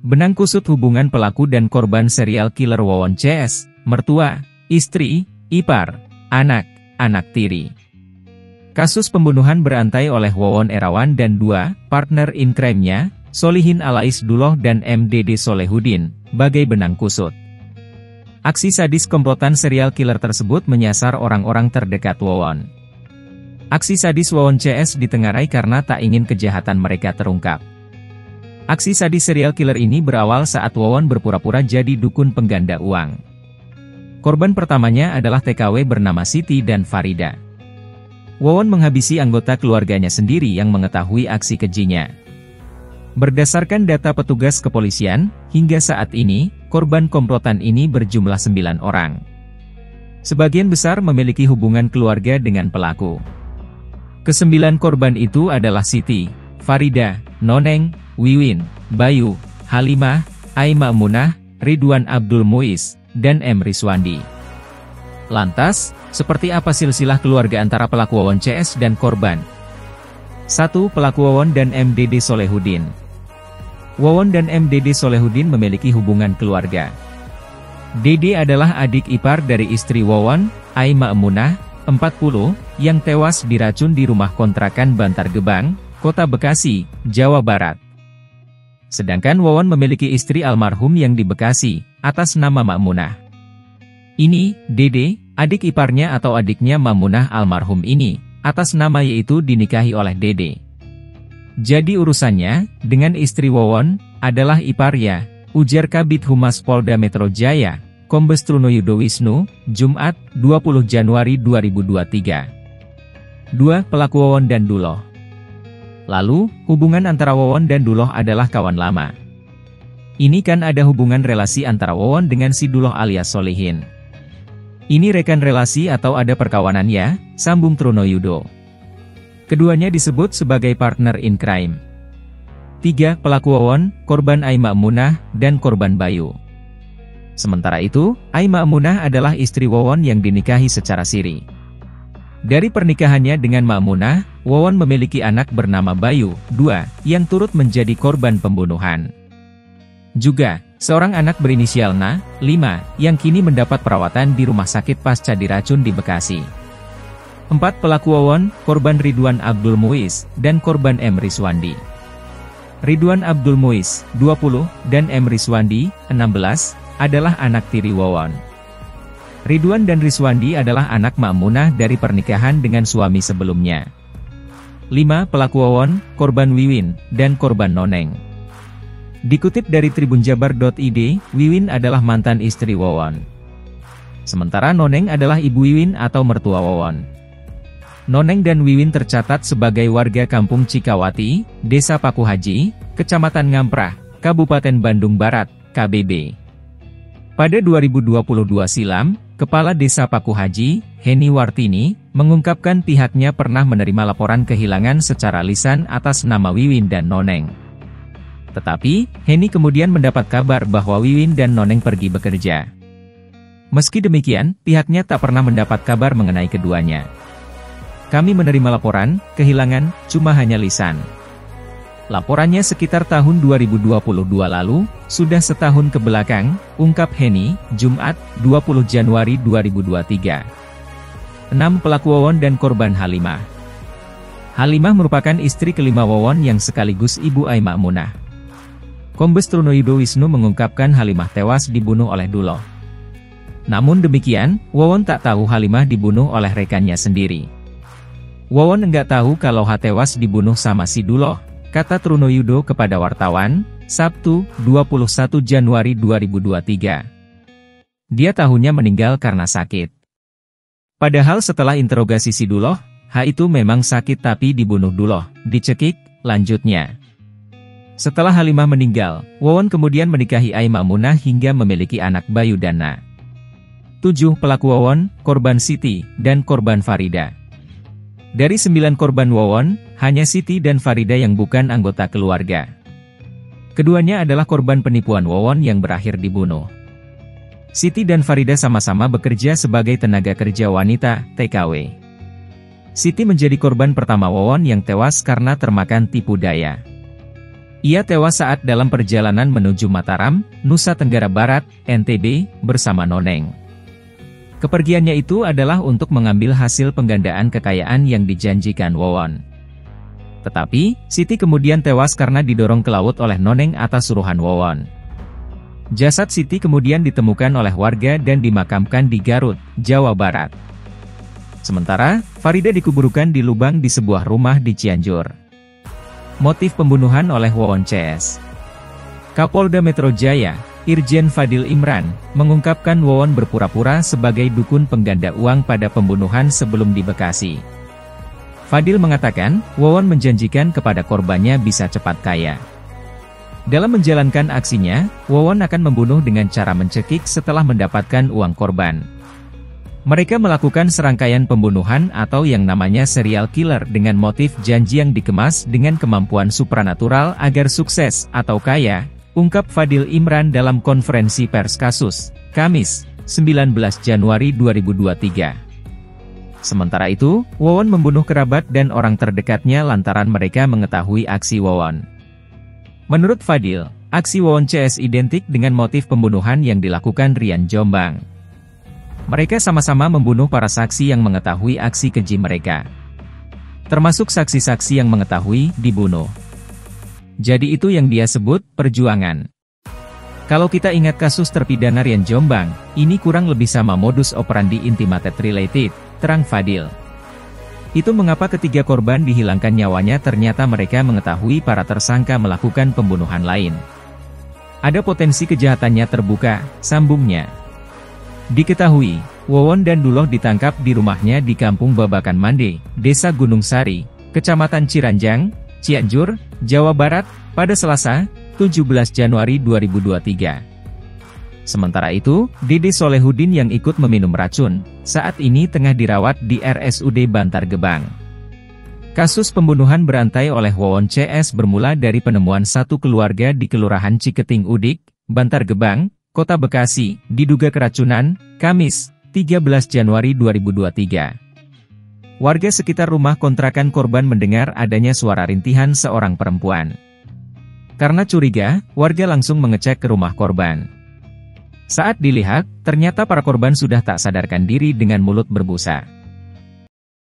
Benang kusut hubungan pelaku dan korban serial killer Wawon CS, mertua, istri, ipar, anak, anak tiri. Kasus pembunuhan berantai oleh Wawon Erawan dan dua partner in crime-nya, Solihin Alais Duloh dan MDD Solehudin, bagai benang kusut. Aksi sadis komplotan serial killer tersebut menyasar orang-orang terdekat Wawon. Aksi sadis Wawon CS ditengarai karena tak ingin kejahatan mereka terungkap. Aksi sadis serial killer ini berawal saat Wawon berpura-pura jadi dukun pengganda uang. Korban pertamanya adalah TKW bernama Siti dan Farida. Wawon menghabisi anggota keluarganya sendiri yang mengetahui aksi kejinya. Berdasarkan data petugas kepolisian, hingga saat ini, korban komplotan ini berjumlah 9 orang. Sebagian besar memiliki hubungan keluarga dengan pelaku. Kesembilan korban itu adalah Siti, Farida, Noneng, Wiwin, Bayu, Halimah, Aimamunah, Ridwan Abdul Muiz, dan M. Rizwandi. Lantas, seperti apa silsilah keluarga antara pelaku Wawon CS dan korban? 1. Pelaku Wawon dan MDD Solehudin. Wawon dan MDD Solehudin memiliki hubungan keluarga. DD adalah adik ipar dari istri Wawon, Aimamunah, 40, yang tewas diracun di rumah kontrakan Bantar Gebang, Kota Bekasi, Jawa Barat. Sedangkan Wawon memiliki istri almarhum yang di Bekasi, atas nama Mamunah. Ini, Dede, adik iparnya atau adiknya Mamunah almarhum ini, atas nama yaitu dinikahi oleh Dede. Jadi urusannya, dengan istri Wawon, adalah iparnya, ujar Kabid Humas Polda Metro Jaya, Kombes Trunoyudo Wisnu, Jumat, 20 Januari 2023. 2. Pelaku Wawon dan Duloh. Lalu, hubungan antara Wawon dan Duloh adalah kawan lama. Ini kan ada hubungan relasi antara Wawon dengan si Duloh alias Solihin. Ini rekan relasi atau ada perkawanan ya, sambung Trunoyudo. Keduanya disebut sebagai partner in crime. 3. Pelaku Wawon, korban Aimamunah, dan korban Bayu. Sementara itu, Aimamunah adalah istri Wawon yang dinikahi secara siri. Dari pernikahannya dengan Mamunah, Wawon memiliki anak bernama Bayu, 2, yang turut menjadi korban pembunuhan. Juga, seorang anak berinisial Na, 5, yang kini mendapat perawatan di rumah sakit pasca diracun di Bekasi. 4. Pelaku Wawon, korban Ridwan Abdul Muiz, dan korban M. Rizwandi. Ridwan Abdul Muiz, 20, dan M. Rizwandi, 16, adalah anak tiri Wawon. Ridwan dan Rizwandi adalah anak Mamunah dari pernikahan dengan suami sebelumnya. 5. Pelaku Wawon, korban Wiwin, dan korban Noneng. Dikutip dari tribunjabar.id, Wiwin adalah mantan istri Wawon. Sementara Noneng adalah ibu Wiwin atau mertua Wawon. Noneng dan Wiwin tercatat sebagai warga Kampung Cikawati, Desa Pakuhaji, Kecamatan Ngamprah, Kabupaten Bandung Barat, KBB. Pada 2022 silam, Kepala Desa Pakuhaji, Heni Wartini, mengungkapkan pihaknya pernah menerima laporan kehilangan secara lisan atas nama Wiwin dan Noneng. Tetapi, Heni kemudian mendapat kabar bahwa Wiwin dan Noneng pergi bekerja. Meski demikian, pihaknya tak pernah mendapat kabar mengenai keduanya. Kami menerima laporan, kehilangan, cuma hanya lisan. Laporannya sekitar tahun 2022 lalu, sudah setahun ke belakang, ungkap Heni, Jumat, 20 Januari 2023. 6. Pelaku Wawon dan korban Halimah. Halimah merupakan istri kelima Wawon yang sekaligus ibu Aimamunah. Kombes Trunoyudo Wisnu mengungkapkan Halimah tewas dibunuh oleh Duloh. Namun demikian, Wawon tak tahu Halimah dibunuh oleh rekannya sendiri. Wawon enggak tahu kalau tewas dibunuh sama si Duloh, kata Trunoyudo kepada wartawan, Sabtu, 21 Januari 2023. Dia tahunya meninggal karena sakit. Padahal setelah interogasi si Duloh, itu memang sakit tapi dibunuh Duloh, dicekik, lanjutnya. Setelah Halimah meninggal, Wawon kemudian menikahi Aimamunah hingga memiliki anak Bayu dan Na. 7. Pelaku Wawon, korban Siti, dan korban Farida. Dari 9 korban Wawon, hanya Siti dan Farida yang bukan anggota keluarga. Keduanya adalah korban penipuan Wawon yang berakhir dibunuh. Siti dan Farida sama-sama bekerja sebagai tenaga kerja wanita, TKW. Siti menjadi korban pertama Wawon yang tewas karena termakan tipu daya. Ia tewas saat dalam perjalanan menuju Mataram, Nusa Tenggara Barat, NTB, bersama Noneng. Kepergiannya itu adalah untuk mengambil hasil penggandaan kekayaan yang dijanjikan Wawon. Tetapi, Siti kemudian tewas karena didorong ke laut oleh Noneng atas suruhan Wawon. Jasad Siti kemudian ditemukan oleh warga dan dimakamkan di Garut, Jawa Barat. Sementara, Farida dikuburkan di lubang di sebuah rumah di Cianjur. Motif pembunuhan oleh Wawon CS. Kapolda Metro Jaya, Irjen Fadil Imran, mengungkapkan Wawon berpura-pura sebagai dukun pengganda uang pada pembunuhan sebelum di Bekasi. Fadil mengatakan, Wawon menjanjikan kepada korbannya bisa cepat kaya. Dalam menjalankan aksinya, Wawon akan membunuh dengan cara mencekik setelah mendapatkan uang korban. Mereka melakukan serangkaian pembunuhan atau yang namanya serial killer dengan motif janji yang dikemas dengan kemampuan supranatural agar sukses atau kaya, ungkap Fadil Imran dalam konferensi pers kasus, Kamis, 19 Januari 2023. Sementara itu, Wawon membunuh kerabat dan orang terdekatnya lantaran mereka mengetahui aksi Wawon. Menurut Fadil, aksi Wawon CS identik dengan motif pembunuhan yang dilakukan Rian Jombang. Mereka sama-sama membunuh para saksi yang mengetahui aksi keji mereka. Termasuk saksi-saksi yang mengetahui dibunuh. Jadi itu yang dia sebut perjuangan. Kalau kita ingat kasus terpidana Rian Jombang, ini kurang lebih sama modus operandi intimated related, terang Fadil. Itu mengapa ketiga korban dihilangkan nyawanya ternyata mereka mengetahui para tersangka melakukan pembunuhan lain. Ada potensi kejahatannya terbuka, sambungnya. Diketahui, Wawon dan Duloh ditangkap di rumahnya di Kampung Babakan Mande, Desa Gunung Sari, Kecamatan Ciranjang, Cianjur, Jawa Barat, pada Selasa, 17 Januari 2023. Sementara itu, Dede Solehudin yang ikut meminum racun, saat ini tengah dirawat di RSUD Bantar Gebang. Kasus pembunuhan berantai oleh Wawon CS bermula dari penemuan satu keluarga di Kelurahan Ciketing Udik, Bantar Gebang, Kota Bekasi, diduga keracunan, Kamis, 13 Januari 2023. Warga sekitar rumah kontrakan korban mendengar adanya suara rintihan seorang perempuan. Karena curiga, warga langsung mengecek ke rumah korban. Saat dilihat, ternyata para korban sudah tak sadarkan diri dengan mulut berbusa.